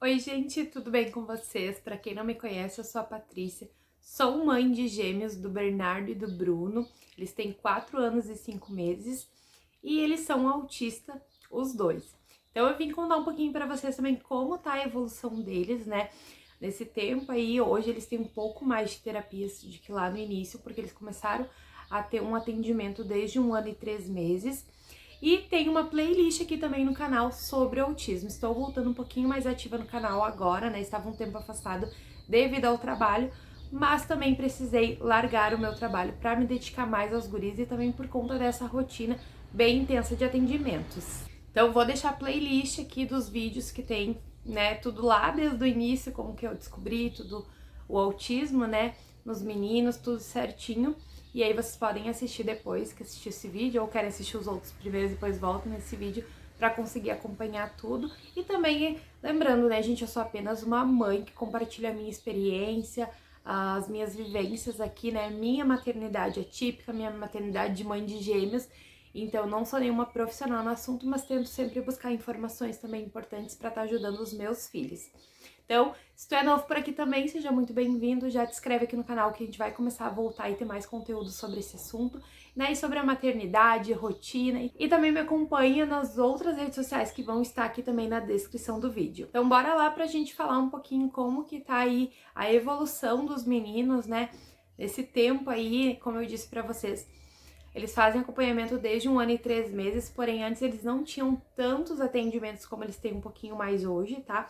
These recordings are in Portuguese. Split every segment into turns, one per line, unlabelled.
Oi, gente, tudo bem com vocês? Para quem não me conhece, eu sou a Patrícia, sou mãe de gêmeos do Bernardo e do Bruno. Eles têm 4 anos e 5 meses e eles são autistas, os dois. Então eu vim contar um pouquinho para vocês também como tá a evolução deles, né? Nesse tempo aí, hoje eles têm um pouco mais de terapias do que lá no início, porque eles começaram a ter um atendimento desde 1 ano e 3 meses. E tem uma playlist aqui também no canal sobre autismo. Estou voltando um pouquinho mais ativa no canal agora, né? Estava um tempo afastado devido ao trabalho, mas também precisei largar o meu trabalho para me dedicar mais aos guris e também por conta dessa rotina bem intensa de atendimentos. Então vou deixar a playlist aqui dos vídeos que tem, né, tudo lá desde o início, como que eu descobri tudo o autismo, né, nos meninos, tudo certinho. E aí vocês podem assistir depois que assistir esse vídeo, ou querem assistir os outros primeiro e depois voltam nesse vídeo para conseguir acompanhar tudo. E também, lembrando, né, gente, eu sou apenas uma mãe que compartilha a minha experiência, as minhas vivências aqui, né, minha maternidade atípica, minha maternidade de mãe de gêmeos. Então, não sou nenhuma profissional no assunto, mas tento sempre buscar informações também importantes para estar ajudando os meus filhos. Então, se tu é novo por aqui também, seja muito bem-vindo, já te inscreve aqui no canal que a gente vai começar a voltar e ter mais conteúdo sobre esse assunto, né, e sobre a maternidade, rotina, e também me acompanha nas outras redes sociais que vão estar aqui também na descrição do vídeo. Então, bora lá pra gente falar um pouquinho como que tá aí a evolução dos meninos, né, nesse tempo aí, como eu disse pra vocês. Eles fazem acompanhamento desde 1 ano e 3 meses, porém antes eles não tinham tantos atendimentos como eles têm um pouquinho mais hoje, tá?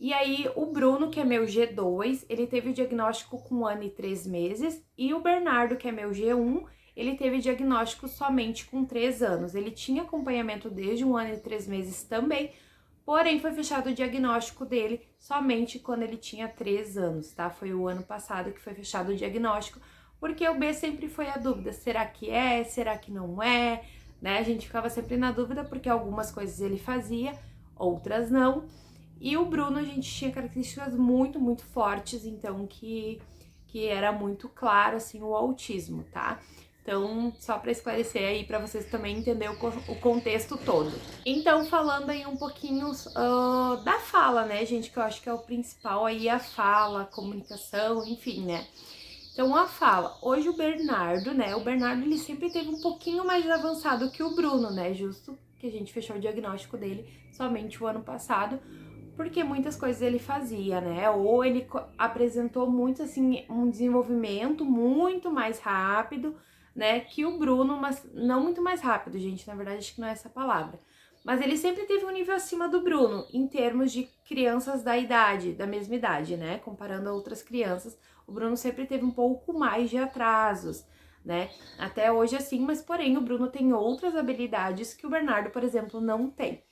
E aí, o Bruno, que é meu G2, ele teve o diagnóstico com 1 ano e 3 meses. E o Bernardo, que é meu G1, ele teve diagnóstico somente com 3 anos. Ele tinha acompanhamento desde 1 ano e 3 meses também, porém foi fechado o diagnóstico dele somente quando ele tinha 3 anos, tá? Foi o ano passado que foi fechado o diagnóstico, porque o B sempre foi a dúvida, será que é, será que não é, né? A gente ficava sempre na dúvida porque algumas coisas ele fazia, outras não. E o Bruno, a gente tinha características muito fortes, então que era muito claro, assim, o autismo, tá? Então, só para esclarecer aí, para vocês também entenderem o contexto todo. Então, falando aí um pouquinho da fala, né, gente, que eu acho que é o principal aí, a fala, a comunicação, enfim, né? Então, a fala. Hoje o Bernardo, né, o Bernardo, ele sempre teve um pouquinho mais avançado que o Bruno, né, justo que a gente fechou o diagnóstico dele somente o ano passado, porque muitas coisas ele fazia, né? Ou ele apresentou muito, assim, um desenvolvimento muito mais rápido, né, que o Bruno, mas não muito mais rápido, gente, na verdade acho que não é essa palavra. Mas ele sempre teve um nível acima do Bruno, em termos de crianças da mesma idade, né? Comparando a outras crianças, o Bruno sempre teve um pouco mais de atrasos, né? Até hoje assim, mas porém o Bruno tem outras habilidades que o Bernardo, por exemplo, não tem.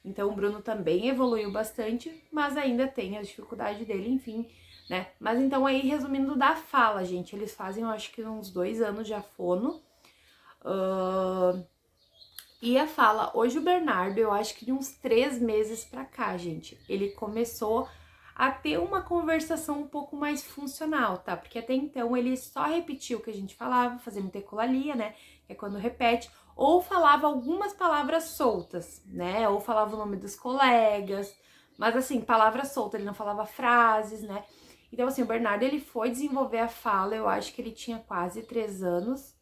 Então o Bruno também evoluiu bastante, mas ainda tem a dificuldade dele, enfim, né? Mas então aí, resumindo da fala, gente, eles fazem, eu acho que uns 2 anos de fono. E a fala, hoje o Bernardo, eu acho que de uns 3 meses pra cá, gente, ele começou a ter uma conversação um pouco mais funcional, tá? Porque até então ele só repetia o que a gente falava, fazia muita ecolalia, né? Que é quando repete, ou falava algumas palavras soltas, né? Ou falava o nome dos colegas, mas assim, palavras soltas, ele não falava frases, né? Então assim, o Bernardo, ele foi desenvolver a fala, eu acho que ele tinha quase 3 anos,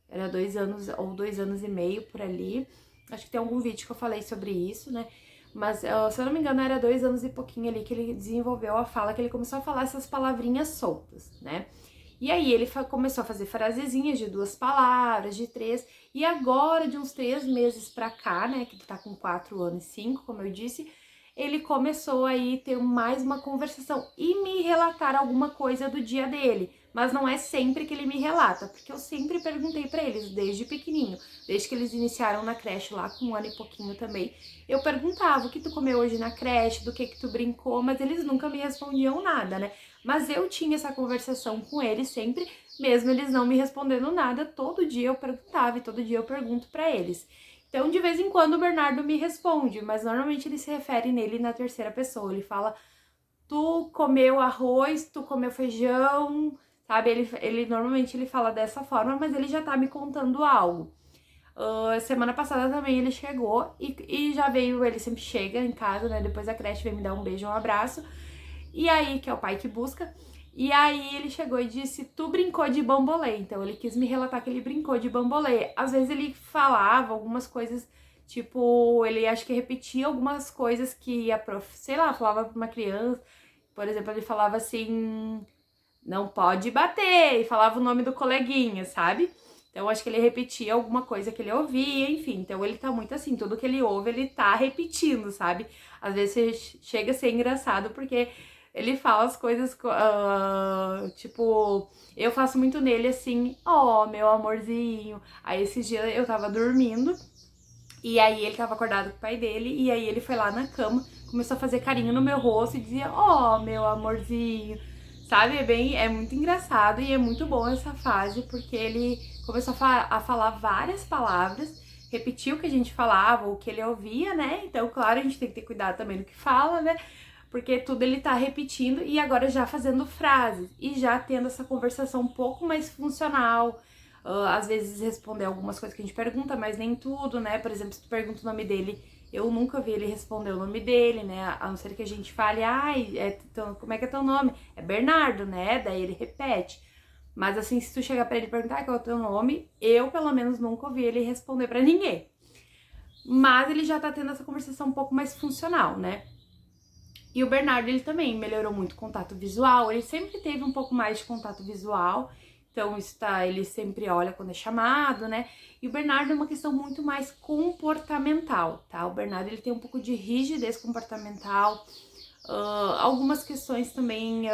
era 2 anos ou 2 anos e meio por ali. Acho que tem algum vídeo que eu falei sobre isso, né? Mas, se eu não me engano, era 2 anos e pouquinho ali que ele desenvolveu a fala, que ele começou a falar essas palavrinhas soltas, né? E aí ele começou a fazer frasezinhas de 2 palavras, de 3, e agora de uns 3 meses pra cá, né, que ele tá com 4 anos e 5, como eu disse, ele começou aí ter mais uma conversação e me relatar alguma coisa do dia dele. Mas não é sempre que ele me relata, porque eu sempre perguntei pra eles, desde pequenininho, desde que eles iniciaram na creche lá com 1 ano e pouquinho também, eu perguntava o que tu comeu hoje na creche, do que tu brincou, mas eles nunca me respondiam nada, né? Mas eu tinha essa conversação com eles sempre, mesmo eles não me respondendo nada, todo dia eu perguntava e todo dia eu pergunto pra eles. Então, de vez em quando o Bernardo me responde, mas normalmente ele se refere nele na terceira pessoa, ele fala, tu comeu arroz, tu comeu feijão, sabe? Ele normalmente ele fala dessa forma, mas ele já tá me contando algo. Semana passada também ele chegou e já veio, ele sempre chega em casa, né? Depois da creche vem me dar um beijo, um abraço. E aí, que é o pai que busca. E aí ele chegou e disse, tu brincou de bambolê. Então ele quis me relatar que ele brincou de bambolê. Às vezes ele falava algumas coisas, tipo, ele acho que repetia algumas coisas que a prof, sei lá, falava pra uma criança. Por exemplo, ele falava assim, não pode bater, e falava o nome do coleguinha, sabe? Então, acho que ele repetia alguma coisa que ele ouvia, enfim. Então, ele tá muito assim, tudo que ele ouve, ele tá repetindo, sabe? Às vezes chega a ser engraçado, porque ele fala as coisas, tipo, eu faço muito nele assim, ó, meu amorzinho. Aí, esses dias eu tava dormindo, e aí ele tava acordado com o pai dele, e aí ele foi lá na cama, começou a fazer carinho no meu rosto e dizia, ó, meu amorzinho. Sabe, é muito engraçado e é muito bom essa fase, porque ele começou a falar várias palavras, repetiu o que a gente falava, o que ele ouvia, né? Então, claro, a gente tem que ter cuidado também no que fala, né? Porque tudo ele tá repetindo e agora já fazendo frases e já tendo essa conversação um pouco mais funcional. Às vezes responder algumas coisas que a gente pergunta, mas nem tudo, né? Por exemplo, se tu pergunta o nome dele, eu nunca vi ele responder o nome dele, né? A não ser que a gente fale, ai, como é que é teu nome? É Bernardo, né? Daí ele repete. Mas assim, se tu chegar pra ele e perguntar qual é o teu nome, eu pelo menos nunca ouvi ele responder pra ninguém. Mas ele já tá tendo essa conversação um pouco mais funcional, né? E o Bernardo, ele também melhorou muito o contato visual, ele sempre teve um pouco mais de contato visual, então isso tá, ele sempre olha quando é chamado, né? E o Bernardo é uma questão muito mais comportamental, tá? O Bernardo, ele tem um pouco de rigidez comportamental, algumas questões também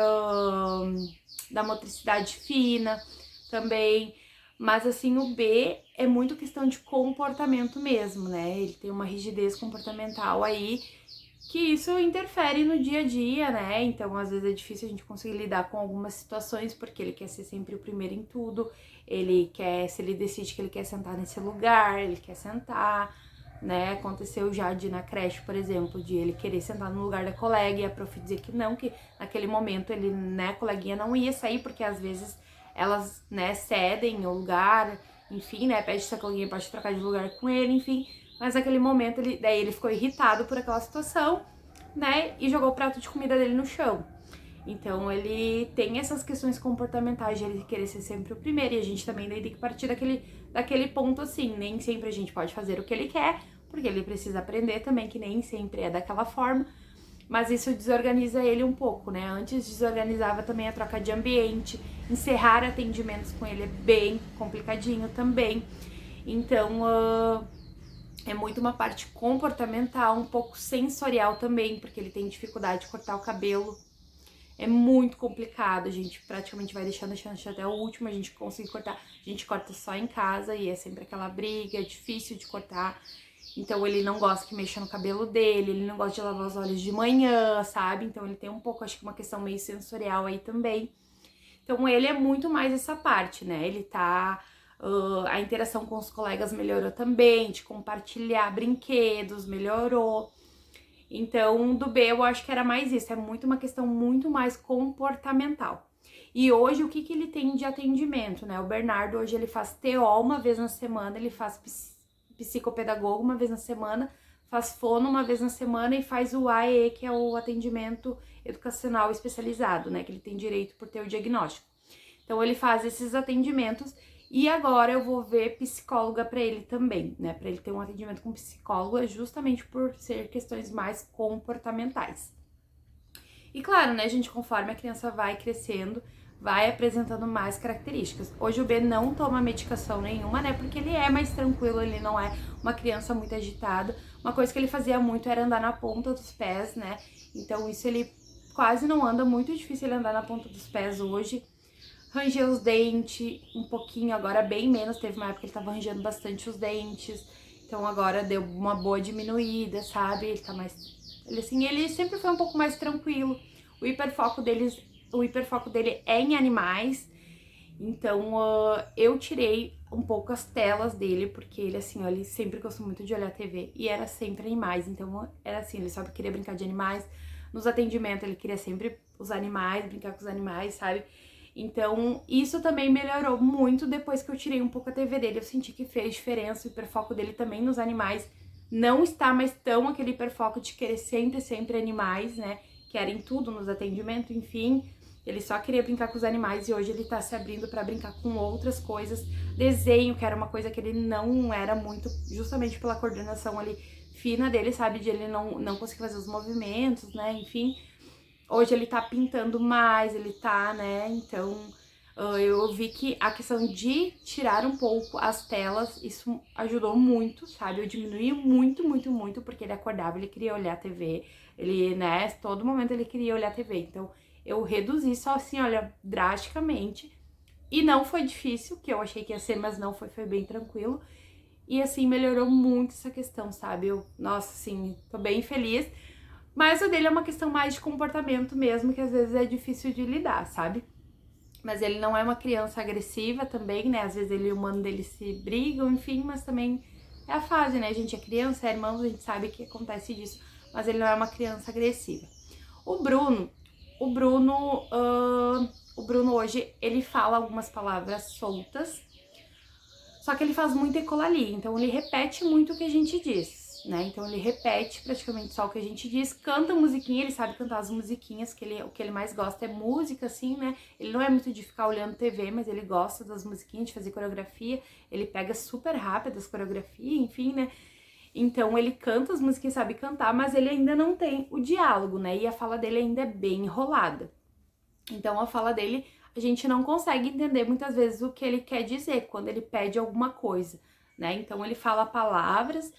da motricidade fina também, mas assim, o B é muito questão de comportamento mesmo, né? Ele tem uma rigidez comportamental aí, que isso interfere no dia a dia, né? Então, às vezes é difícil a gente conseguir lidar com algumas situações, porque ele quer ser sempre o primeiro em tudo, ele quer, se ele decide que ele quer sentar nesse lugar, ele quer sentar, né? Aconteceu já de na creche, por exemplo, de ele querer sentar no lugar da colega e a prof dizer que não, que naquele momento ele, né, a coleguinha não ia sair, porque às vezes elas, né, cedem o lugar, enfim, né, pede se a coleguinha pode trocar de lugar com ele, enfim. Mas naquele momento, daí ele ficou irritado por aquela situação, né? E jogou o prato de comida dele no chão. Então ele tem essas questões comportamentais de ele querer ser sempre o primeiro. E a gente também daí tem que partir daquele ponto assim. Nem sempre a gente pode fazer o que ele quer, porque ele precisa aprender também, que nem sempre é daquela forma. Mas isso desorganiza ele um pouco, né? Antes desorganizava também a troca de ambiente. Encerrar atendimentos com ele é bem complicadinho também. Então, é muito uma parte comportamental, um pouco sensorial também, porque ele tem dificuldade de cortar o cabelo. É muito complicado, a gente praticamente vai deixando até o último, a gente conseguir cortar. A gente corta só em casa e é sempre aquela briga, é difícil de cortar. Então ele não gosta que mexa no cabelo dele, ele não gosta de lavar os olhos de manhã, sabe? Então ele tem um pouco, acho que uma questão meio sensorial aí também. Então ele é muito mais essa parte, né? Ele tá... a interação com os colegas melhorou também, de compartilhar brinquedos, melhorou. Então, do B eu acho que era mais isso, é muito uma questão muito mais comportamental. E hoje, o que ele tem de atendimento, né? O Bernardo, hoje, ele faz TO uma vez na semana, ele faz psicopedagogo uma vez na semana, faz fono uma vez na semana e faz o AE, que é o atendimento educacional especializado, né? Que ele tem direito por ter o diagnóstico. Então, ele faz esses atendimentos e agora eu vou ver psicóloga para ele também, né? Para ele ter um atendimento com psicóloga, justamente por ser questões mais comportamentais. E claro, né, gente, conforme a criança vai crescendo, vai apresentando mais características. Hoje o B não toma medicação nenhuma, né? Porque ele é mais tranquilo, ele não é uma criança muito agitada. Uma coisa que ele fazia muito era andar na ponta dos pés, né? Então isso ele quase não anda, muito difícil ele andar na ponta dos pés hoje. Ranger os dentes um pouquinho, agora bem menos. Teve uma época que ele tava rangendo bastante os dentes. Então agora deu uma boa diminuída, sabe? Ele tá mais... Ele sempre foi um pouco mais tranquilo. O hiperfoco dele é em animais. Então eu tirei um pouco as telas dele, porque ele, assim, ó, ele sempre gostou muito de olhar a TV. E era sempre animais, então era assim, ele só queria brincar de animais. Nos atendimentos ele queria sempre os animais, brincar com os animais, sabe? Então, isso também melhorou muito depois que eu tirei um pouco a TV dele. Eu senti que fez diferença, o hiperfoco dele também nos animais não está mais tão aquele hiperfoco de querer sempre animais, né? Querem tudo nos atendimentos, enfim. Ele só queria brincar com os animais e hoje ele tá se abrindo para brincar com outras coisas. Desenho, que era uma coisa que ele não era muito, justamente pela coordenação ali fina dele, sabe? De ele não conseguir fazer os movimentos, né? Enfim. Hoje ele tá pintando mais, ele tá, né? Então, eu vi que a questão de tirar um pouco as telas, isso ajudou muito, sabe? Eu diminuí muito, porque ele acordava, ele queria olhar a TV, ele, né, todo momento ele queria olhar a TV. Então, eu reduzi só assim, olha, drasticamente. E não foi difícil, que eu achei que ia ser, mas não foi, foi bem tranquilo. E assim, melhorou muito essa questão, sabe? Eu, nossa, assim, tô bem feliz. Mas o dele é uma questão mais de comportamento mesmo, que às vezes é difícil de lidar, sabe? Mas ele não é uma criança agressiva também, né? Às vezes ele e o humano dele se brigam, enfim, mas também é a fase, né? A gente é criança, é irmão, a gente sabe que acontece disso. Mas ele não é uma criança agressiva. O Bruno, o Bruno, o Bruno hoje, ele fala algumas palavras soltas, só que ele faz muito ecolalia, então ele repete muito o que a gente diz, né? Então ele repete praticamente só o que a gente diz, canta musiquinha, ele sabe cantar as musiquinhas, o que ele mais gosta é música, assim, né? Ele não é muito de ficar olhando TV, mas ele gosta das musiquinhas, de fazer coreografia, ele pega super rápido as coreografias, enfim, né? Então ele canta as musiquinhas, sabe cantar, mas ele ainda não tem o diálogo, né? E a fala dele ainda é bem enrolada. Então a fala dele, a gente não consegue entender muitas vezes o que ele quer dizer quando ele pede alguma coisa, né? Então ele fala palavras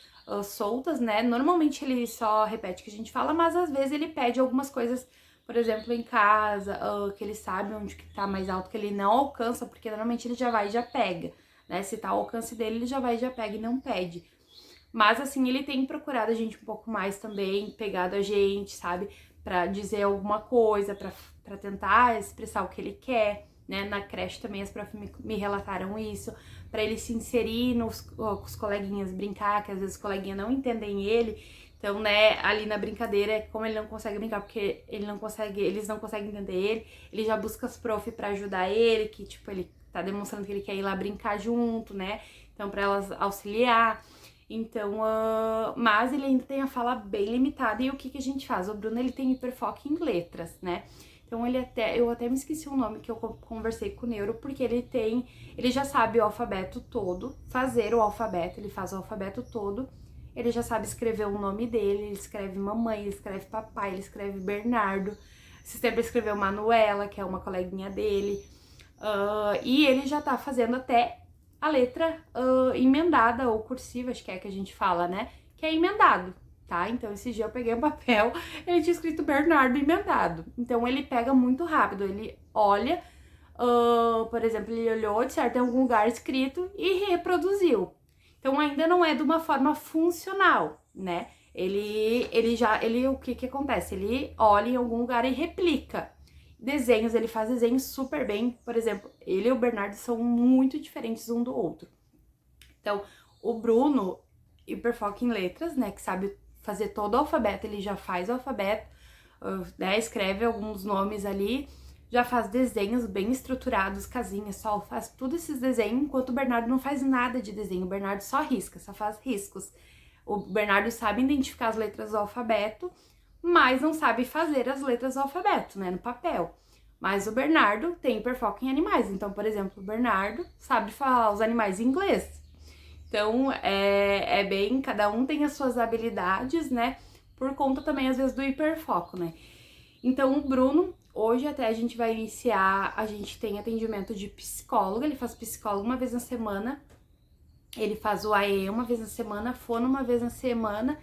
soltas, né? Normalmente ele só repete o que a gente fala, mas às vezes ele pede algumas coisas, por exemplo, em casa, que ele sabe onde que tá mais alto, que ele não alcança, porque normalmente ele já vai e já pega, né? Se tá ao alcance dele, ele já vai e já pega e não pede. Mas assim, ele tem procurado a gente um pouco mais também, pegado a gente, sabe? Pra dizer alguma coisa, pra tentar expressar o que ele quer, né? Na creche também as profs me relataram isso, pra ele se inserir com os coleguinhas, brincar, que às vezes os coleguinhas não entendem ele. Então, né, ali na brincadeira, como ele não consegue brincar porque eles não conseguem entender ele já busca as profs pra ajudar ele, que tipo, ele tá demonstrando que ele quer ir lá brincar junto, né? Então, pra elas auxiliar. Então, mas ele ainda tem a fala bem limitada. E o que a gente faz? O Bruno, ele tem hiperfoco em letras, né? Então, eu até me esqueci o nome que eu conversei com o neuro, porque ele já sabe o alfabeto todo, fazer o alfabeto, ele faz o alfabeto todo, ele já sabe escrever o nome dele, ele escreve mamãe, ele escreve papai, ele escreve Bernardo, esse tempo ele escreveu Manuela, que é uma coleguinha dele, e ele já tá fazendo até a letra emendada ou cursiva, acho que é que a gente fala, né? Que é emendado, tá? Então, esse dia eu peguei um papel, ele tinha escrito Bernardo emendado. Então, ele pega muito rápido, ele olha, por exemplo, ele olhou de certo em algum lugar escrito e reproduziu. Então, ainda não é de uma forma funcional, né? O que acontece? Ele olha em algum lugar e replica. Desenhos, ele faz desenhos super bem. Por exemplo, ele e o Bernardo são muito diferentes um do outro. Então, o Bruno, hiperfoca em letras, né, que sabe fazer todo o alfabeto, ele já faz o alfabeto, né, escreve alguns nomes ali, já faz desenhos bem estruturados, casinhas, sol, faz tudo esses desenhos, enquanto o Bernardo não faz nada de desenho, o Bernardo só risca, só faz riscos. O Bernardo sabe identificar as letras do alfabeto, mas não sabe fazer as letras do alfabeto, né, no papel. Mas o Bernardo tem hiperfoco em animais. Então, por exemplo, o Bernardo sabe falar os animais em inglês. Então, é bem... Cada um tem as suas habilidades, né? Por conta também, às vezes, do hiperfoco, né? Então, o Bruno, hoje até a gente vai iniciar... A gente tem atendimento de psicólogo. Ele faz psicólogo uma vez na semana. Ele faz o AE uma vez na semana, fono uma vez na semana.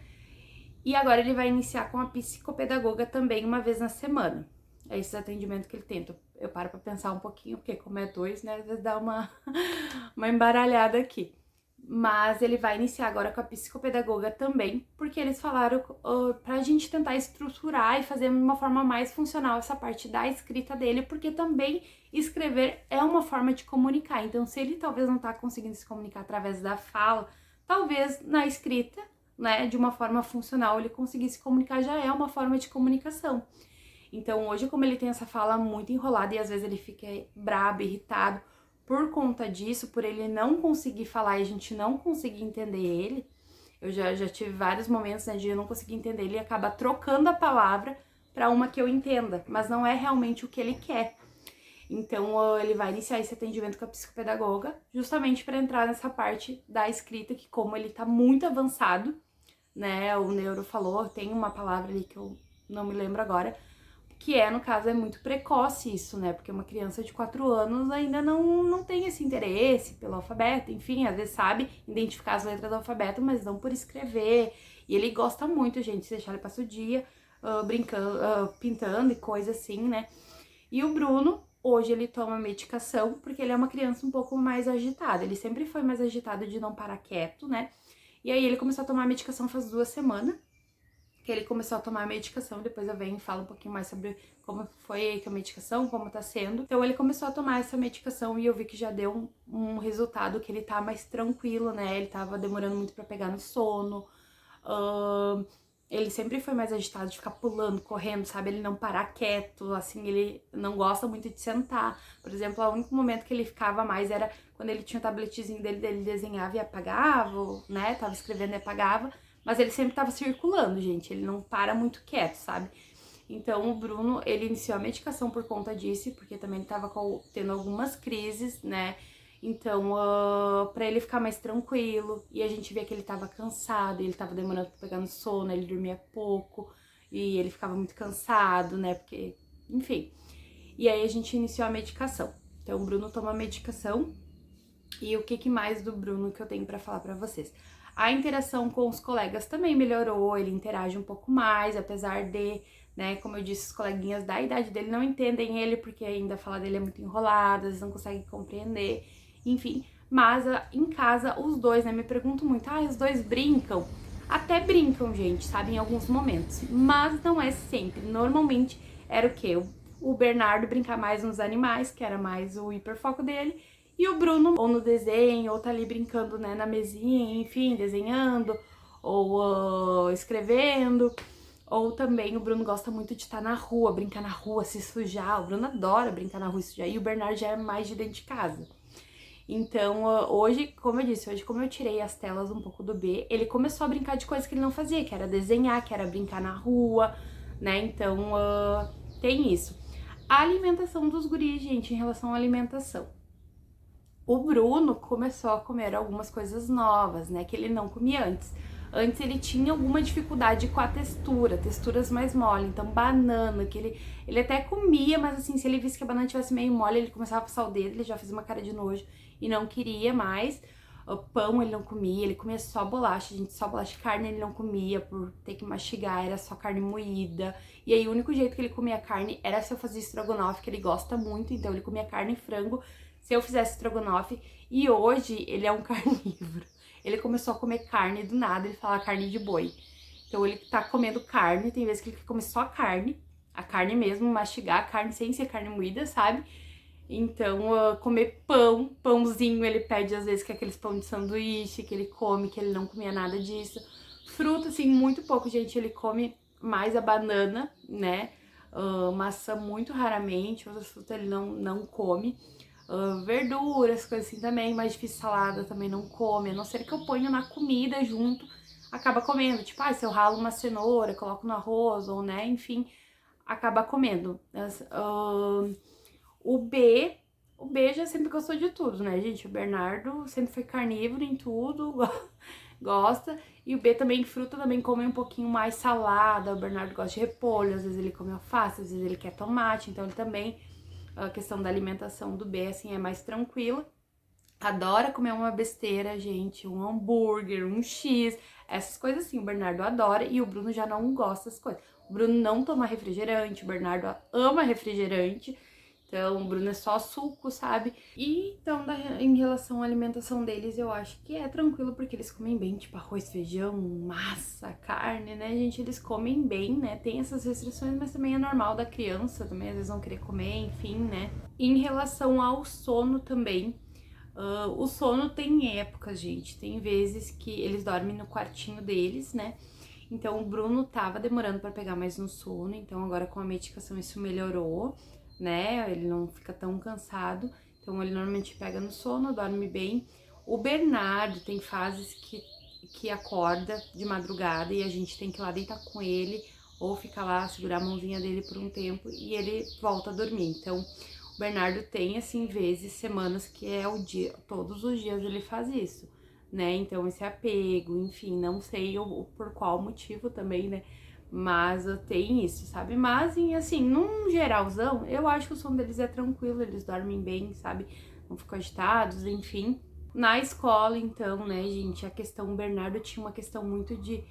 E agora ele vai iniciar com a psicopedagoga também uma vez na semana. É esse atendimento que ele tenta. Eu paro pra pensar um pouquinho, porque como é 2, né, às vezes dá uma embaralhada aqui. Mas ele vai iniciar agora com a psicopedagoga também, porque eles falaram pra gente tentar estruturar e fazer de uma forma mais funcional essa parte da escrita dele, porque também escrever é uma forma de comunicar. Então, se ele talvez não tá conseguindo se comunicar através da fala, talvez na escrita, né, de uma forma funcional, ele conseguir se comunicar já é uma forma de comunicação. Então hoje, como ele tem essa fala muito enrolada e às vezes ele fica brabo, irritado por conta disso, por ele não conseguir falar e a gente não conseguir entender ele, eu já tive vários momentos, né, de eu não conseguir entender ele e acaba trocando a palavra para uma que eu entenda, mas não é realmente o que ele quer. Então, ele vai iniciar esse atendimento com a psicopedagoga, justamente para entrar nessa parte da escrita, que como ele tá muito avançado, né, o neuro falou, tem uma palavra ali que eu não me lembro agora, que no caso, é muito precoce isso, né, porque uma criança de 4 anos ainda não tem esse interesse pelo alfabeto, enfim, às vezes sabe identificar as letras do alfabeto, mas não por escrever, e ele gosta muito, gente, se deixar ele passa o dia brincando, pintando e coisa assim, né, e o Bruno, hoje ele toma medicação porque ele é uma criança um pouco mais agitada. Ele sempre foi mais agitado de não parar quieto, né? E aí ele começou a tomar medicação faz 2 semanas. Que ele começou a tomar a medicação, depois eu venho e falo um pouquinho mais sobre como foi com a medicação, como tá sendo. Então ele começou a tomar essa medicação e eu vi que já deu um resultado, que ele tá mais tranquilo, né? Ele tava demorando muito pra pegar no sono. Ele sempre foi mais agitado de ficar pulando, correndo, sabe? Ele não parar quieto, assim, ele não gosta muito de sentar. Por exemplo, o único momento que ele ficava mais era quando ele tinha o tabletezinho dele desenhava e apagava, né? Tava escrevendo e apagava. Mas ele sempre tava circulando, gente. Ele não para muito quieto, sabe? Então, o Bruno, ele iniciou a medicação por conta disso, porque também ele tava tendo algumas crises, né? Então, pra ele ficar mais tranquilo, e a gente via que ele tava cansado, ele tava demorando pra pegar no sono, ele dormia pouco, e ele ficava muito cansado, né, porque, enfim. E aí a gente iniciou a medicação. Então, o Bruno toma a medicação, e o que mais do Bruno que eu tenho pra falar pra vocês? A interação com os colegas também melhorou, ele interage um pouco mais, apesar de, né, como eu disse, os coleguinhas da idade dele não entendem ele, porque ainda a fala dele é muito enrolada, eles não conseguem compreender, enfim. Mas em casa, os dois, né, me perguntam muito, os dois brincam? Até brincam, gente, sabe, em alguns momentos, mas não é sempre. Normalmente era o quê? O Bernardo brincar mais nos animais, que era mais o hiperfoco dele, e o Bruno ou no desenho, ou tá ali brincando, né, na mesinha, enfim, desenhando, ou escrevendo. Ou também o Bruno gosta muito de estar na rua, brincar na rua, se sujar. O Bruno adora brincar na rua e sujar. E o Bernardo já é mais de dentro de casa. Então, hoje, como eu disse, hoje como eu tirei as telas um pouco do B, ele começou a brincar de coisas que ele não fazia, que era desenhar, que era brincar na rua, né? Então, tem isso. A alimentação dos guris, gente, em relação à alimentação. O Bruno começou a comer algumas coisas novas, né, que ele não comia antes. Antes ele tinha alguma dificuldade com a textura, texturas mais mole, então banana, que ele até comia, mas assim, se ele visse que a banana tivesse meio mole, ele começava a passar o dedo, ele já fez uma cara de nojo e não queria mais. O pão ele não comia, ele comia só bolacha, gente, só bolacha. Carne ele não comia por ter que mastigar, era só carne moída. E aí o único jeito que ele comia carne era se eu fazia estrogonofe, que ele gosta muito, então ele comia carne e frango se eu fizesse estrogonofe. E hoje ele é um carnívoro. Ele começou a comer carne do nada, ele fala carne de boi. Então ele tá comendo carne, tem vezes que ele quer comer só a carne mesmo, mastigar a carne sem ser carne moída, sabe? Então, comer pãozinho, ele pede às vezes que é aqueles pão de sanduíche que ele come, que ele não comia nada disso. Fruta, assim, muito pouco, gente, ele come mais a banana, né? Maçã muito raramente, outras frutas ele não come. Verduras, coisas assim também, mais difícil, salada também não come, a não ser que eu ponha na comida junto, acaba comendo. Tipo, se eu ralo uma cenoura, coloco no arroz, ou né, enfim, acaba comendo. O B já sempre gostou de tudo, né, gente? O Bernardo sempre foi carnívoro em tudo, gosta. E o B também, fruta, também come um pouquinho mais salada. O Bernardo gosta de repolho, às vezes ele come alface, às vezes ele quer tomate. Então ele também, a questão da alimentação do B, assim, é mais tranquila. Adora comer uma besteira, gente, um hambúrguer, um X, essas coisas assim, o Bernardo adora e o Bruno já não gosta das coisas. O Bruno não toma refrigerante, o Bernardo ama refrigerante, então o Bruno é só suco, sabe? E então, em relação à alimentação deles, eu acho que é tranquilo, porque eles comem bem, tipo arroz, feijão, massa, carne, né, gente? Eles comem bem, né? Tem essas restrições, mas também é normal da criança, também às vezes não querer comer, enfim, né? Em relação ao sono também, o sono tem épocas, gente. Tem vezes que eles dormem no quartinho deles, né? Então o Bruno tava demorando pra pegar mais no sono, então agora com a medicação isso melhorou, né? Ele não fica tão cansado, então ele normalmente pega no sono, dorme bem. O Bernardo tem fases que acorda de madrugada e a gente tem que ir lá deitar com ele ou ficar lá, segurar a mãozinha dele por um tempo e ele volta a dormir. Então, o Bernardo tem, assim, vezes, semanas que é o dia, todos os dias ele faz isso, né? Então, esse apego, enfim, não sei por qual motivo também, né? Mas tem isso, sabe? Mas, assim, num geralzão, eu acho que o sono deles é tranquilo, eles dormem bem, sabe? Não ficam agitados, enfim. Na escola, então, né, gente, a questão, o Bernardo tinha uma questão muito de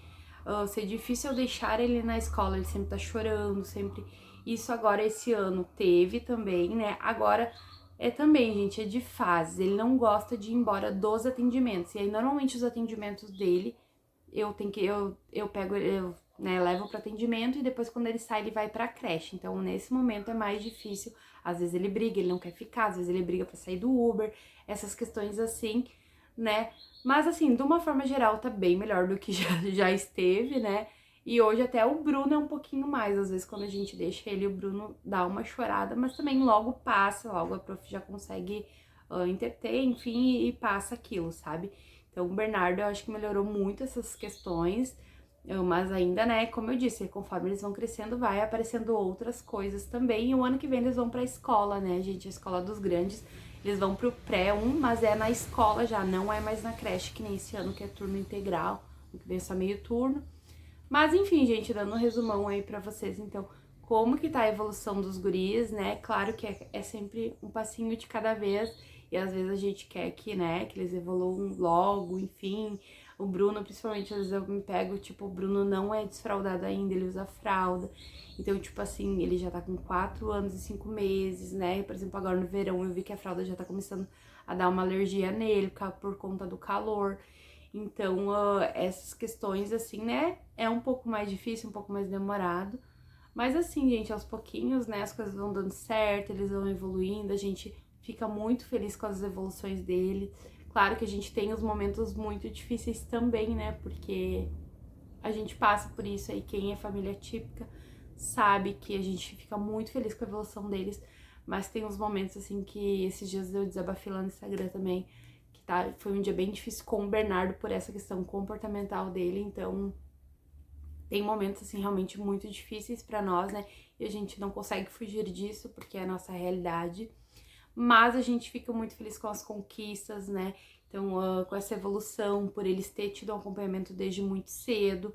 ser difícil eu deixar ele na escola, ele sempre tá chorando, sempre. Isso agora, esse ano, teve também, né? Agora é também, gente, é de fases. Ele não gosta de ir embora dos atendimentos. E aí, normalmente, os atendimentos dele, eu pego ele, né, levo para atendimento e depois quando ele sai ele vai para creche. Então nesse momento é mais difícil. Às vezes ele briga, ele não quer ficar, às vezes ele briga para sair do Uber, essas questões assim, né? Mas assim, de uma forma geral tá bem melhor do que já esteve, né? E hoje até o Bruno é um pouquinho mais, às vezes quando a gente deixa ele, o Bruno dá uma chorada, mas também logo passa, logo a prof já consegue interter, enfim, e passa aquilo, sabe? Então, o Bernardo, eu acho que melhorou muito essas questões, mas ainda, né, como eu disse, conforme eles vão crescendo, vai aparecendo outras coisas também. E o ano que vem eles vão pra escola, né, gente, a escola dos grandes. Eles vão pro pré-1, mas é na escola já, não é mais na creche, que nem esse ano, que é turno integral, ano que vem é só meio turno. Mas, enfim, gente, dando um resumão aí pra vocês, então, como que tá a evolução dos guris, né? Claro que é sempre um passinho de cada vez, e às vezes a gente quer que, né, que eles evoluam logo, enfim. O Bruno, principalmente, às vezes eu me pego, tipo, o Bruno não é desfraudado ainda, ele usa fralda. Então, tipo assim, ele já tá com 4 anos e 5 meses, né? Por exemplo, agora no verão eu vi que a fralda já tá começando a dar uma alergia nele por conta do calor. Então, essas questões, assim, né, é um pouco mais difícil, um pouco mais demorado. Mas assim, gente, aos pouquinhos, né, as coisas vão dando certo, eles vão evoluindo, a gente fica muito feliz com as evoluções dele. Claro que a gente tem os momentos muito difíceis também, né, porque a gente passa por isso aí, quem é família típica sabe que a gente fica muito feliz com a evolução deles, mas tem uns momentos, assim, que esses dias eu desabafei lá no Instagram também, que tá, foi um dia bem difícil com o Bernardo por essa questão comportamental dele, então tem momentos, assim, realmente muito difíceis pra nós, né? E a gente não consegue fugir disso, porque é a nossa realidade. Mas a gente fica muito feliz com as conquistas, né? Então, com essa evolução, por eles terem tido um acompanhamento desde muito cedo.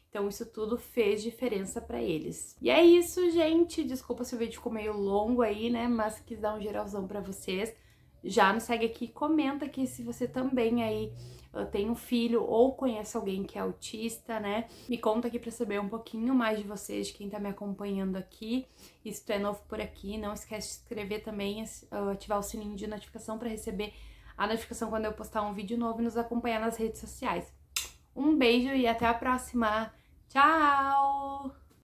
Então, isso tudo fez diferença pra eles. E é isso, gente. Desculpa se o vídeo ficou meio longo aí, né? Mas quis dar um geralzão pra vocês. Já nos segue aqui, comenta aqui se você também aí tem um filho ou conhece alguém que é autista, né? Me conta aqui pra saber um pouquinho mais de vocês, de quem tá me acompanhando aqui. E se tu é novo por aqui, não esquece de se inscrever também, ativar o sininho de notificação pra receber a notificação quando eu postar um vídeo novo e nos acompanhar nas redes sociais. Um beijo e até a próxima! Tchau!